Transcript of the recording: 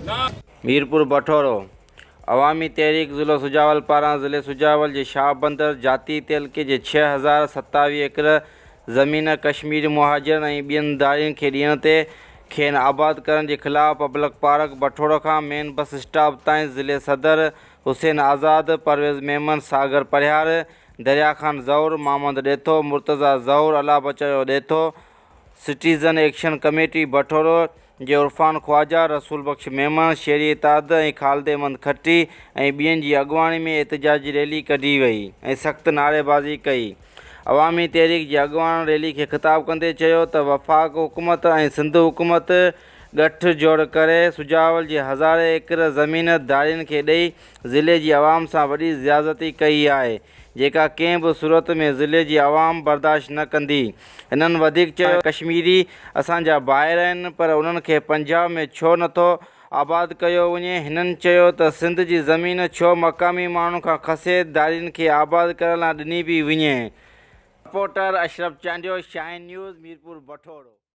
मीरपुर बठोरो अवामी तहरीक ज़िलो सुजावल पारां ज़िले सुजावल के शाहबंदर जाती तेलके के 6027 एकड़ ज़मीन कश्मीरी मुहाजिरन ऐं ॿियनि दारियुनि खे ॾियण ते खेनि आबाद करण के ख़िलाफ़ पब्लिक पार्क बठोरो खां मेन बस स्टॉप ताईं ज़िले सदर हुसैन आज़ाद, परवेज़ मेमन, सागर परिहार, दरिया खान ज़हूर, मोहम्मद ॾेथो, मुर्तज़ा ज़हूर, अला बचायो ॾेथो, सिटीज़न एक्शन कमेटी बठोरो जे उरफान ख्वाजा, रसूल बख्श मेमन, शेरी इताद ऐं खालिद अहमद खट्टी ऐं ॿियनि जी अॻुवाणी में एहतजाजी रैली कढी वई ऐं सख़्त नारेबाज़ी कई। अवामी तहरीक जे अॻुवान रैली खे ख़िताब कंदे चयो त वफ़ाक़ हुकूमत ऐं सिंध हुकूमत गठजोड़ करे सुजावल जे हज़ारे एकड़ ज़मीन दारियुनि खे ॾेई ज़िले जी आवाम सां वॾी ज़्यादती कई आहे, जेका कंहिं बि सूरत में ज़िले जी आवाम बर्दाश्त न कंदी। हिननि वधीक चयो कश्मीरी असांजा भाइर आहिनि, पर उन्हनि खे पंजाब में छो नथो आबाद कयो वञे। हिननि चयो त सिंध जी ज़मीन छो मक़ामी माण्हुनि खां खसे दारियुनि खे आबाद करण लाइ ॾिनी पई वञे। Reporter Ashraf Chandio, shine news, Mirpur बठोरो।